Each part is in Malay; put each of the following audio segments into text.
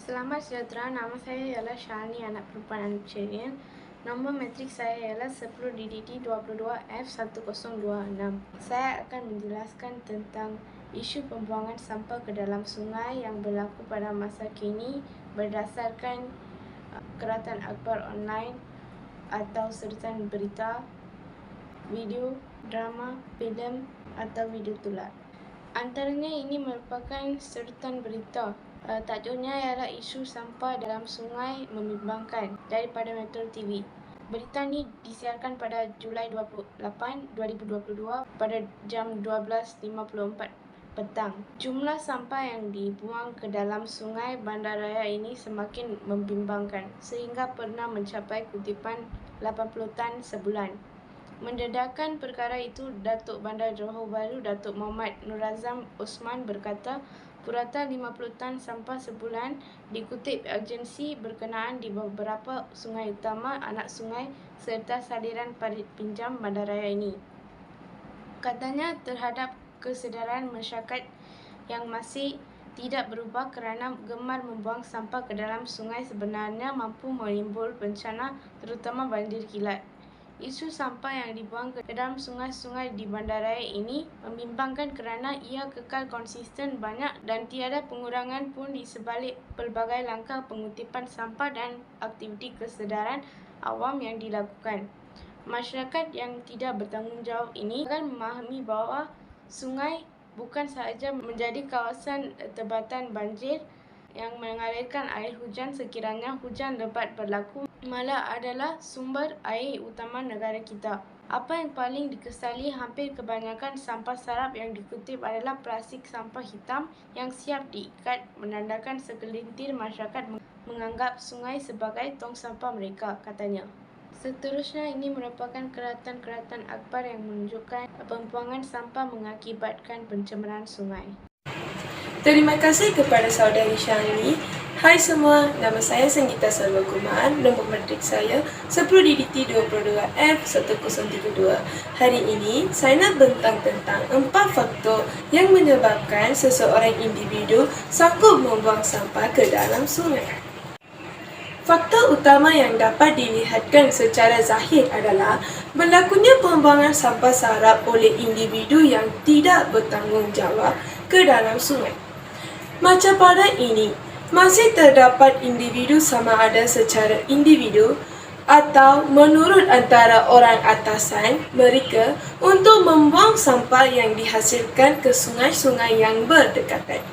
Selamat sejahtera, nama saya ialah Syahani, anak perempuan anak Cerian. Nombor matrik saya ialah 10 DDT 22 F1026. Saya akan menjelaskan tentang isu pembuangan sampah ke dalam sungai yang berlaku pada masa kini berdasarkan Keratan Akhbar Online atau sertan berita, video, drama, filem atau video tular. Antaranya ini merupakan sertan berita. Tajuknya ialah isu sampah dalam sungai membimbangkan daripada Metro TV. Berita ini disiarkan pada Julai 28, 2022 pada jam 12.54 petang. Jumlah sampah yang dibuang ke dalam sungai bandaraya ini semakin membimbangkan sehingga pernah mencapai kutipan 80 tan sebulan. Mendedahkan perkara itu, Datuk Bandar Johor Bahru Datuk Muhammad Nurazam Osman berkata, purata 50 tan sampah sebulan dikutip agensi berkenaan di beberapa sungai utama, anak sungai serta saliran parit pinjam bandaraya ini. Katanya terhadap kesedaran masyarakat yang masih tidak berubah kerana gemar membuang sampah ke dalam sungai sebenarnya mampu menimbul bencana terutama banjir kilat. Isu sampah yang dibuang ke dalam sungai-sungai di bandaraya ini membimbangkan kerana ia kekal konsisten banyak dan tiada pengurangan pun di sebalik pelbagai langkah pengutipan sampah dan aktiviti kesedaran awam yang dilakukan. Masyarakat yang tidak bertanggungjawab ini akan memahami bahawa sungai bukan sahaja menjadi kawasan tempatan banjir yang mengalirkan air hujan sekiranya hujan lebat berlaku, malah adalah sumber air utama negara kita. Apa yang paling dikesali, hampir kebanyakan sampah sarap yang dikutip adalah plastik sampah hitam yang siap diikat, menandakan segelintir masyarakat menganggap sungai sebagai tong sampah mereka, katanya. Seterusnya, ini merupakan keratan-keratan akhbar yang menunjukkan pembuangan sampah mengakibatkan pencemaran sungai. Terima kasih kepada saudari Syahani. Hai semua, nama saya Sanggita Sarwakumar, nombor matrik saya 10 DDT 22 F1032. Hari ini, saya nak bentang tentang 4 faktor yang menyebabkan seseorang individu sanggup membuang sampah ke dalam sungai. Faktor utama yang dapat dilihatkan secara zahir adalah berlakunya pembuangan sampah sarap oleh individu yang tidak bertanggungjawab ke dalam sungai. Macam pada ini, masih terdapat individu sama ada secara individu atau menurut antara orang atasan mereka untuk membuang sampah yang dihasilkan ke sungai-sungai yang berdekatan.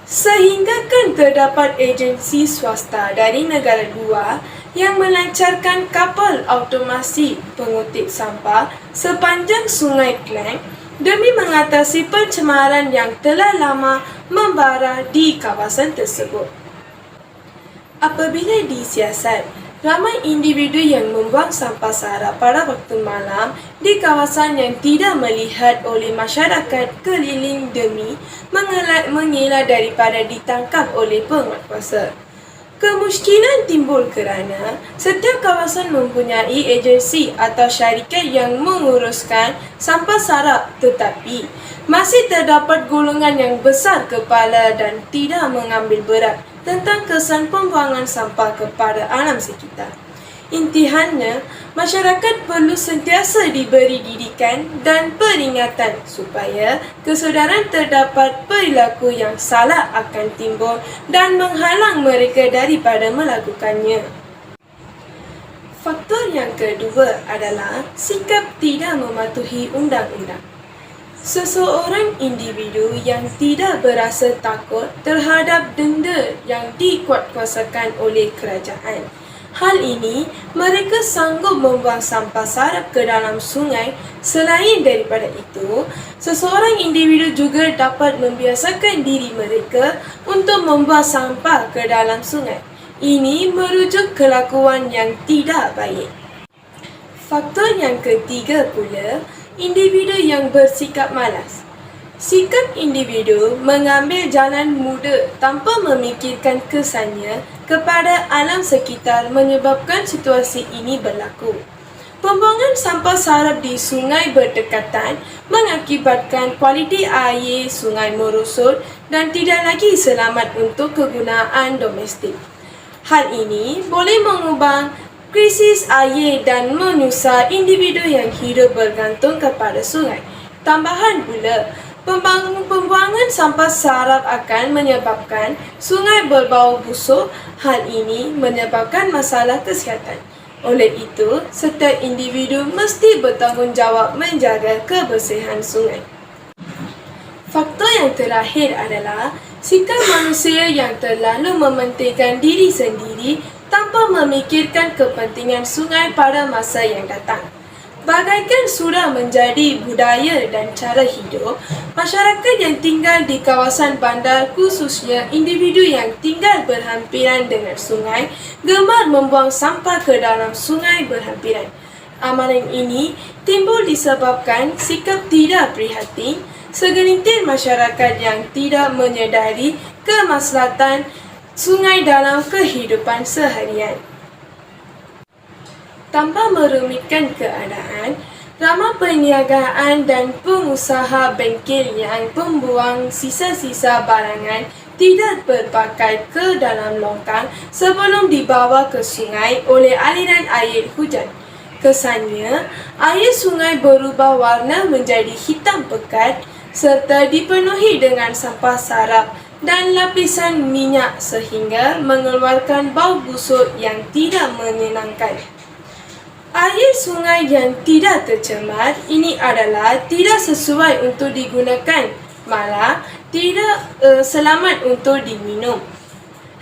Sehinggakan terdapat agensi swasta dari negara luar yang melancarkan kapal automasi pengutip sampah sepanjang Sungai Klang demi mengatasi pencemaran yang telah lama membara di kawasan tersebut. Apabila disiasat, ramai individu yang membuang sampah sarap pada waktu malam di kawasan yang tidak melihat oleh masyarakat keliling demi mengelak daripada ditangkap oleh penguatkuasa. Kemusykilan timbul kerana setiap kawasan mempunyai agensi atau syarikat yang menguruskan sampah sarap, tetapi masih terdapat golongan yang besar kepala dan tidak mengambil berat tentang kesan pembuangan sampah kepada alam sekitar. Intihannya, masyarakat perlu sentiasa diberi didikan dan peringatan supaya kesedaran terdapat perilaku yang salah akan timbul dan menghalang mereka daripada melakukannya. Faktor yang kedua adalah sikap tidak mematuhi undang-undang. Seseorang individu yang tidak berasa takut terhadap denda yang dikuatkuasakan oleh kerajaan. Hal ini, mereka sanggup membuang sampah sarap ke dalam sungai. Selain daripada itu, seseorang individu juga dapat membiasakan diri mereka untuk membuang sampah ke dalam sungai. Ini merujuk kelakuan yang tidak baik. Faktor yang ketiga pula, individu yang bersikap malas. Sikap individu mengambil jalan muda tanpa memikirkan kesannya kepada alam sekitar menyebabkan situasi ini berlaku. Pembuangan sampah sarap di sungai berdekatan mengakibatkan kualiti air sungai merosot dan tidak lagi selamat untuk kegunaan domestik. Hal ini boleh mengubah krisis air dan menyusah individu yang hidup bergantung kepada sungai. Tambahan pula, pembuangan sampah sarap akan menyebabkan sungai berbau busuk. Hal ini menyebabkan masalah kesihatan. Oleh itu, setiap individu mesti bertanggungjawab menjaga kebersihan sungai. Faktor yang terakhir adalah sikap manusia yang terlalu mementingkan diri sendiri tanpa memikirkan kepentingan sungai pada masa yang datang. Bagaikan sudah menjadi budaya dan cara hidup, masyarakat yang tinggal di kawasan bandar, khususnya individu yang tinggal berhampiran dengan sungai, gemar membuang sampah ke dalam sungai berhampiran. Amalan ini timbul disebabkan sikap tidak prihatin segelintir masyarakat yang tidak menyedari kemaslahatan sungai dalam kehidupan seharian. Tanpa merumitkan keadaan, ramai perniagaan dan pengusaha bengkel yang membuang sisa-sisa barangan tidak berpakai ke dalam longkang sebelum dibawa ke sungai oleh aliran air hujan. Kesannya, air sungai berubah warna menjadi hitam pekat serta dipenuhi dengan sampah sarap dan lapisan minyak sehingga mengeluarkan bau busuk yang tidak menyenangkan. Air sungai yang tidak tercemar ini adalah tidak sesuai untuk digunakan, malah tidak selamat untuk diminum.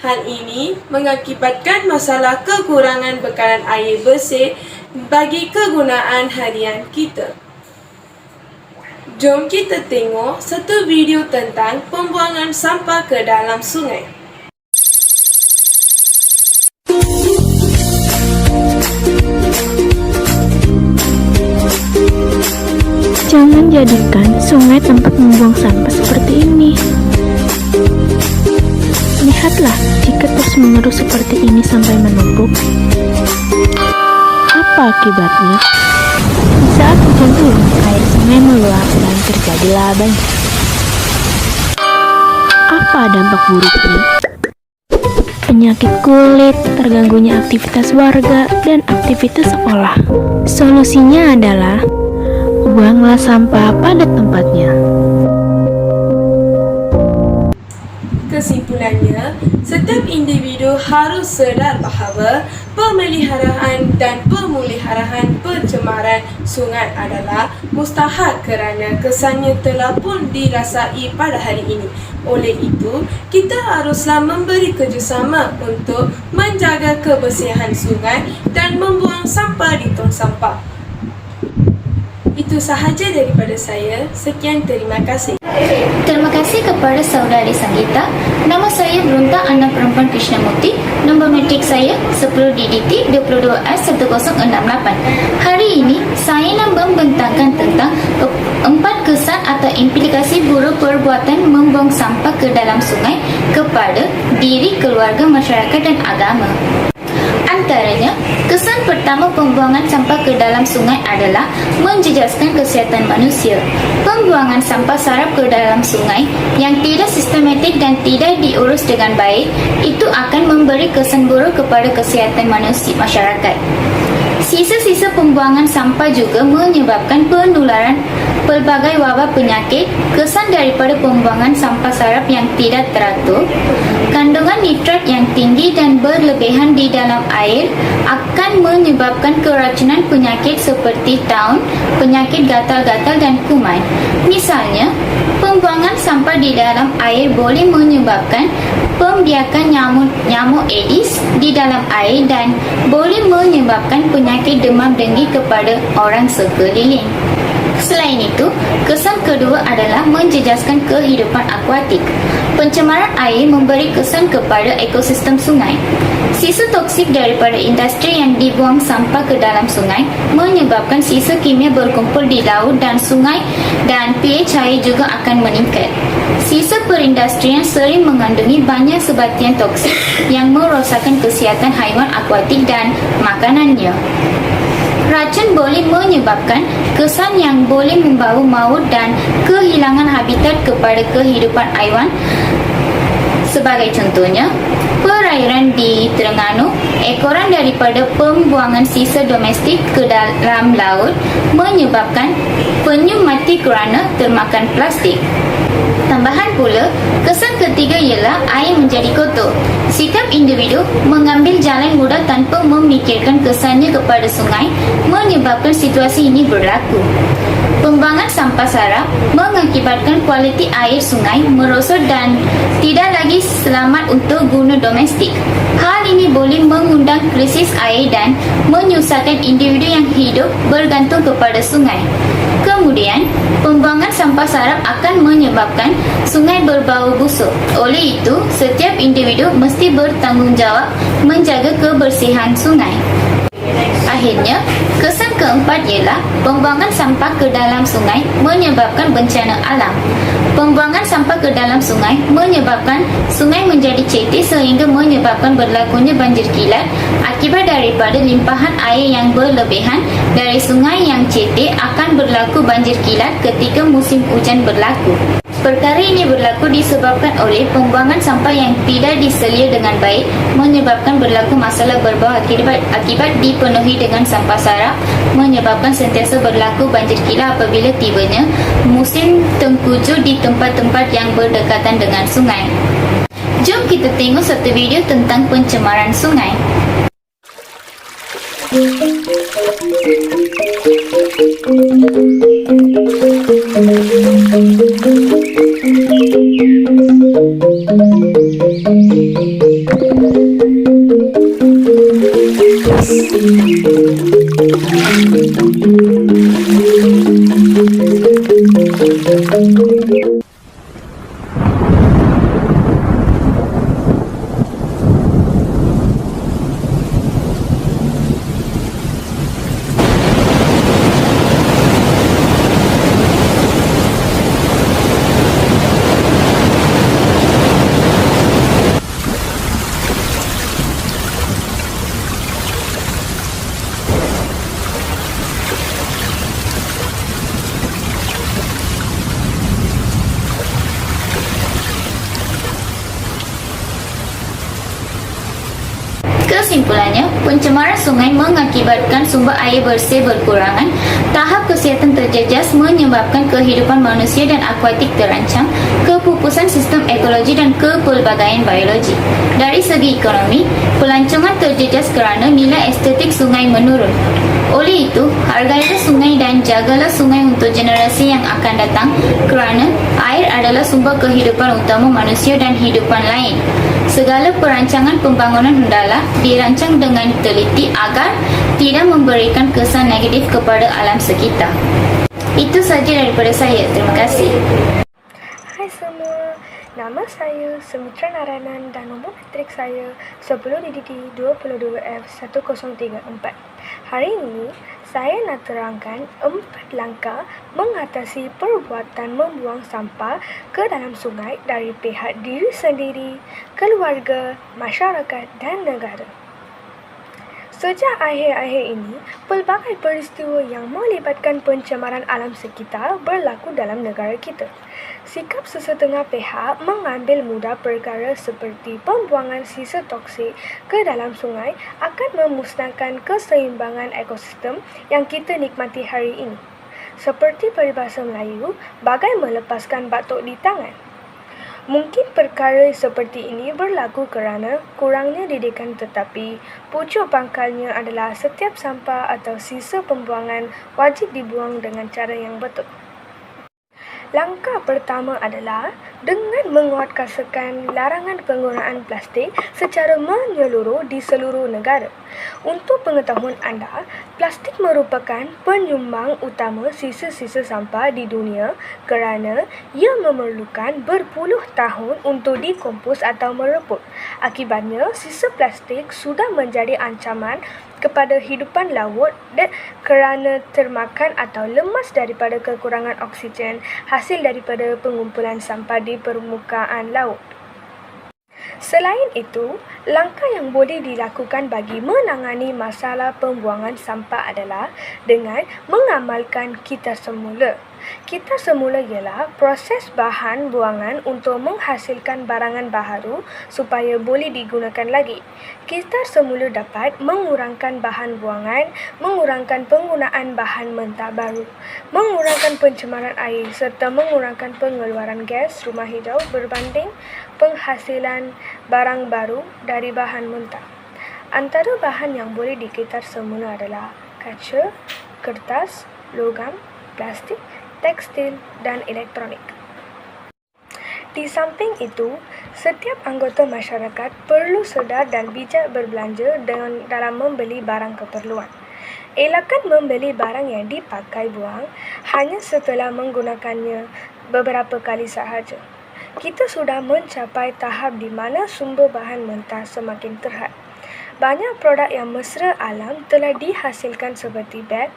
Hal ini mengakibatkan masalah kekurangan bekalan air bersih bagi kegunaan harian kita. Jom kita tengok satu video tentang pembuangan sampah ke dalam sungai. Jangan jadikan sungai tempat membuang sampah seperti ini. Lihatlah, jika terus menerus seperti ini sampai menumpuk, apa akibatnya? Di saat hujan turun, air sungai meluap dan terjadilah banjir. Apa dampak buruknya? Penyakit kulit, terganggunya aktivitas warga, dan aktivitas sekolah. Solusinya adalah buanglah sampah pada tempatnya. Kesimpulannya, setiap individu harus sedar bahawa pemeliharaan dan pemuliharaan pencemaran sungai adalah mustahak kerana kesannya telah pun dirasai pada hari ini. Oleh itu, kita haruslah memberi kerjasama untuk menjaga kebersihan sungai dan membuang sampah di tong sampah. Itu sahaja daripada saya. Sekian, terima kasih. Terima kasih kepada saudari Sanggita. Nama saya Brunta, anak perempuan Krishnamurti. Nombor metrik saya 10 DDT 22S1068. Hari ini saya nak membentangkan tentang 4 kesan atau implikasi buruk perbuatan membuang sampah ke dalam sungai kepada diri, keluarga, masyarakat dan agama. Antaranya, kesan pertama pembuangan sampah ke dalam sungai adalah menjejaskan kesihatan manusia. Pembuangan sampah sarap ke dalam sungai yang tidak sistematik dan tidak diurus dengan baik itu akan memberi kesan buruk kepada kesihatan manusia masyarakat. Sisa-sisa pembuangan sampah juga menyebabkan penularan pelbagai wabak penyakit. Kesan daripada pembuangan sampah sarap yang tidak teratur, kandungan nitrat yang tinggi dan berlebihan di dalam air akan menyebabkan keracunan penyakit seperti taun, penyakit gatal-gatal dan kuman. Misalnya, pembuangan sampah di dalam air boleh menyebabkan pembiakan nyamuk Aedes di dalam air dan boleh menyebabkan penyakit demam denggi kepada orang sekeliling. Selain itu, kesan kedua adalah menjejaskan kehidupan akuatik. Pencemaran air memberi kesan kepada ekosistem sungai. Sisa toksik daripada industri yang dibuang sampah ke dalam sungai menyebabkan sisa kimia berkumpul di laut dan sungai dan pH air juga akan meningkat. Sisa perindustrian sering mengandungi banyak sebatian toksik yang merosakkan kesihatan haiwan akuatik dan makanannya. Racun boleh menyebabkan kesan yang boleh membawa maut dan kehilangan habitat kepada kehidupan haiwan. Sebagai contohnya, perairan di Terengganu, ekoran daripada pembuangan sisa domestik ke dalam laut menyebabkan penyu mati kerana termakan plastik. Tambahan pula, kesan ketiga ialah air menjadi kotor. Sikap individu mengambil jalan mudah tanpa memikirkan kesannya kepada sungai menyebabkan situasi ini berlaku. Pembuangan sampah sarap mengakibatkan kualiti air sungai merosot dan tidak lagi selamat untuk guna domestik. Hal ini boleh mengundang krisis air dan menyusahkan individu yang hidup bergantung kepada sungai. Kemudian, pembuangan sampah sarap akan menyebabkan sungai berbau busuk. Oleh itu, setiap individu mesti bertanggungjawab menjaga kebersihan sungai. Akhirnya, kesan keempat ialah pembuangan sampah ke dalam sungai menyebabkan bencana alam. Pembuangan sampah ke dalam sungai menyebabkan sungai menjadi cetek sehingga menyebabkan berlakunya banjir kilat akibat daripada limpahan air yang berlebihan dari sungai yang cetek akan berlaku banjir kilat ketika musim hujan berlaku. Perkara ini berlaku disebabkan oleh pembuangan sampah yang tidak diselia dengan baik menyebabkan berlaku masalah berbau akibat dipenuhi dengan sampah sarap menyebabkan sentiasa berlaku banjir kilat apabila tibanya musim tengkujuh di tempat-tempat yang berdekatan dengan sungai. Jom kita tengok satu video tentang pencemaran sungai. Kesimpulannya, pencemaran sungai mengakibatkan sumber air bersih berkurangan, tahap kesihatan terjejas menyebabkan kehidupan manusia dan akuatik terancam, kepupusan sistem ekologi dan kepelbagaian biologi. Dari segi ekonomi, pelancongan terjejas kerana nilai estetik sungai menurun. Oleh itu, hargailah sungai dan jagalah sungai untuk generasi yang akan datang kerana air adalah sumber kehidupan utama manusia dan hidupan lain. Segala perancangan pembangunan hendaklah dirancang dengan teliti agar tidak memberikan kesan negatif kepada alam sekitar. Itu saja daripada saya. Terima kasih. Hai semua, nama saya Sumitra Narayanan dan nombor matrik saya 10DDT 22F1034. Hari ini, saya nak terangkan 4 langkah mengatasi perbuatan membuang sampah ke dalam sungai dari pihak diri sendiri, keluarga, masyarakat dan negara. Sejak akhir-akhir ini, pelbagai peristiwa yang melibatkan pencemaran alam sekitar berlaku dalam negara kita. Sikap sesetengah pihak mengambil mudah perkara seperti pembuangan sisa toksik ke dalam sungai akan memusnahkan keseimbangan ekosistem yang kita nikmati hari ini. Seperti peribahasa Melayu, bagai melepaskan batuk di tangan. Mungkin perkara seperti ini berlaku kerana kurangnya didikan, tetapi pucuk pangkalnya adalah setiap sampah atau sisa pembuangan wajib dibuang dengan cara yang betul. Langkah pertama adalah dengan menguatkuasakan larangan penggunaan plastik secara menyeluruh di seluruh negara. Untuk pengetahuan anda, plastik merupakan penyumbang utama sisa-sisa sampah di dunia kerana ia memerlukan berpuluh tahun untuk dikompos atau mereput. Akibatnya, sisa plastik sudah menjadi ancaman kepada hidupan laut kerana termakan atau lemas daripada kekurangan oksigen hasil daripada pengumpulan sampah di permukaan laut. Selain itu, langkah yang boleh dilakukan bagi menangani masalah pembuangan sampah adalah dengan mengamalkan kitar semula. Kitar semula ialah proses bahan buangan untuk menghasilkan barangan baharu supaya boleh digunakan lagi. Kitar semula dapat mengurangkan bahan buangan, mengurangkan penggunaan bahan mentah baru, mengurangkan pencemaran air serta mengurangkan pengeluaran gas rumah hijau berbanding penghasilan barang baru dari bahan mentah. Antara bahan yang boleh dikitar semula adalah kaca, kertas, logam, plastik, tekstil dan elektronik. Di samping itu, setiap anggota masyarakat perlu sedar dan bijak berbelanja dalam membeli barang keperluan. Elakkan membeli barang yang dipakai buang hanya setelah menggunakannya beberapa kali sahaja. Kita sudah mencapai tahap di mana sumber bahan mentah semakin terhad. Banyak produk yang mesra alam telah dihasilkan seperti beg,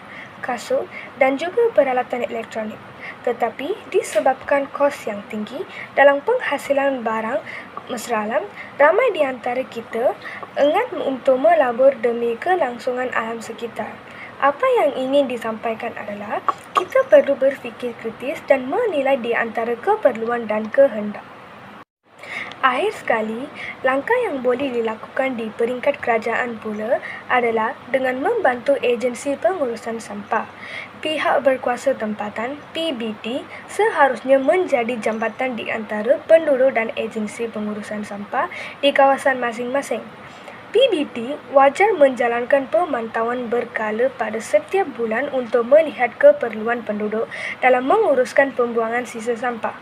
kasut dan juga peralatan elektronik. Tetapi disebabkan kos yang tinggi dalam penghasilan barang mesra alam, ramai di antara kita enggan untuk melabur demi kelangsungan alam sekitar. Apa yang ingin disampaikan adalah kita perlu berfikir kritis dan menilai di antara keperluan dan kehendak. Akhir sekali, langkah yang boleh dilakukan di peringkat kerajaan pula adalah dengan membantu agensi pengurusan sampah. Pihak berkuasa tempatan, PBT, seharusnya menjadi jambatan di antara penduduk dan agensi pengurusan sampah di kawasan masing-masing. PBT wajar menjalankan pemantauan berkala pada setiap bulan untuk melihat keperluan penduduk dalam menguruskan pembuangan sisa sampah.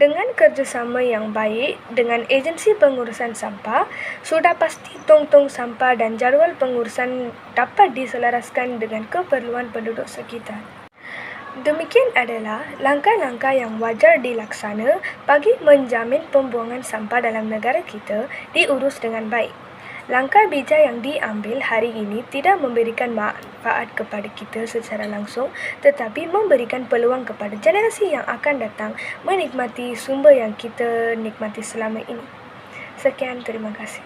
Dengan kerjasama yang baik dengan agensi pengurusan sampah, sudah pasti tong-tong sampah dan jadual pengurusan dapat diselaraskan dengan keperluan penduduk sekitar. Demikian adalah langkah-langkah yang wajar dilaksana bagi menjamin pembuangan sampah dalam negara kita diurus dengan baik. Langkah bijak yang diambil hari ini tidak memberikan manfaat kepada kita secara langsung, tetapi memberikan peluang kepada generasi yang akan datang menikmati sumber yang kita nikmati selama ini. Sekian, terima kasih.